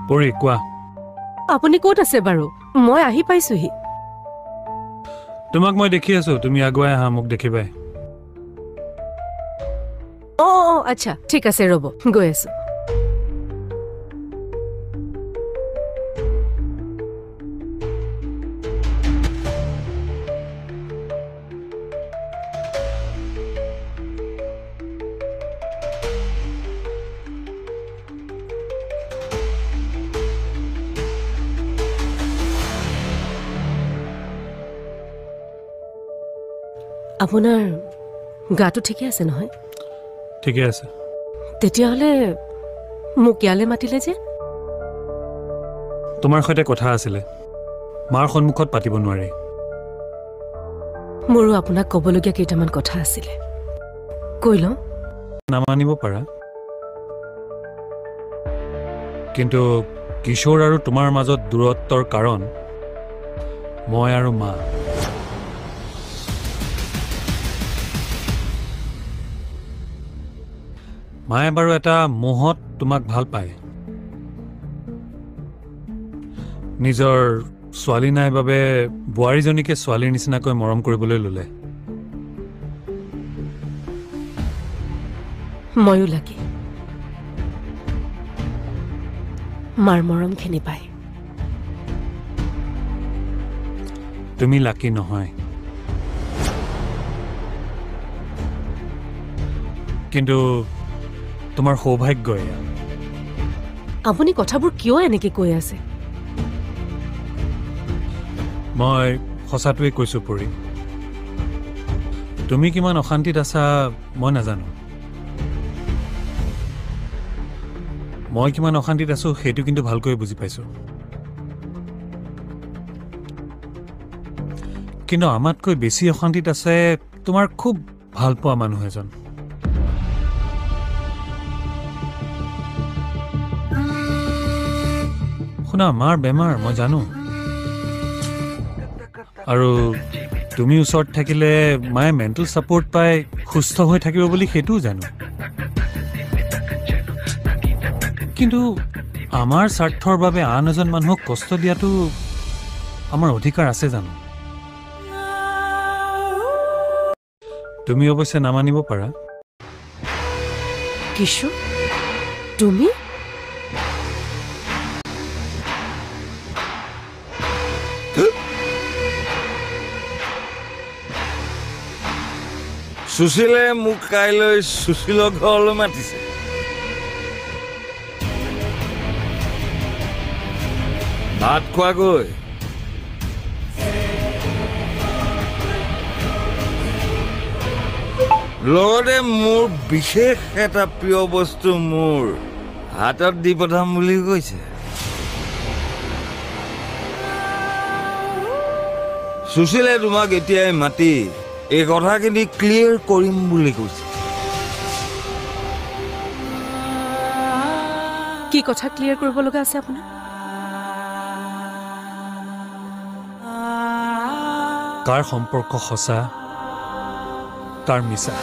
পৰি কোৱা আপুনি ক'ত আছে বাৰু মই আহি পাইছোহি তোমাক মই দেখি আছো তুমি আগুৱাই আহা মোক দেখিবাই আচ্ছা ঠিক আছে ৰ'ব গৈ আছো আপোনাৰ গাটো ঠিকে আছে নহয় ঠিকে আছে তেতিয়াহ'লে মোক ইয়ালৈ মাতিলে যে তোমাৰ সৈতে কথা আছিলে মাৰ সন্মুখত পাতিব নোৱাৰি মোৰো আপোনাক ক'বলগীয়া কেইটামান কথা আছিলে কৈ লওঁ নামানিব পাৰা কিন্তু কিশোৰ আৰু তোমাৰ মাজত দূৰত্বৰ কাৰণ মই আৰু মা মায়ে বাৰু এটা মোহত তোমাক ভাল পায় নিজৰ ছোৱালী নাই বাবে বোৱাৰীজনীকে ছোৱালীৰ নিচিনাকৈ মৰম কৰিবলৈ ল'লে ময়ো লাগে মাৰ মৰমখিনি পায় তুমি লাকি নহয় কিন্তু তোমাৰ সৌভাগ্যই আপুনি কথাবোৰ কিয় এনেকে কৈ আছে মই সঁচাটোৱে কৈছো পৰি তুমি কিমান অশান্তিত আছা মই নাজানো মই কিমান অশান্তিত আছো সেইটো কিন্তু ভালকৈ বুজি পাইছো কিন্তু আমাতকৈ বেছি অশান্তিত আছে তোমাৰ খুব ভাল পোৱা মানুহ এজন শুনা মাৰ বেমাৰ মই জানো আৰু তুমি ওচৰত থাকিলে মায়ে মেণ্টেল ছাপোৰ্ট পাই সুস্থ হৈ থাকিব বুলি সেইটোও জানো কিন্তু আমাৰ স্বাৰ্থৰ বাবে আন এজন মানুহক কষ্ট দিয়াটো আমাৰ অধিকাৰ আছে জানো তুমি অৱশ্যে নামানিব পাৰা কিশোৰ তুমি সুশীলে মোক কাইলৈ সুশীলৰ ঘৰলৈ মাতিছে ভাত খোৱাগৈ লগতে মোৰ বিশেষ এটা প্ৰিয় বস্তু মোৰ হাতত দি পঠাম বুলি কৈছে সুশীলে তোমাক এতিয়াই মাতি এই কথাখিনি ক্লিয়াৰ কৰিম বুলি কৈছে কি কথা ক্লিয়াৰ কৰিব লগা আছে আপোনাৰ কাৰ সম্পৰ্ক সঁচা কাৰ মিছা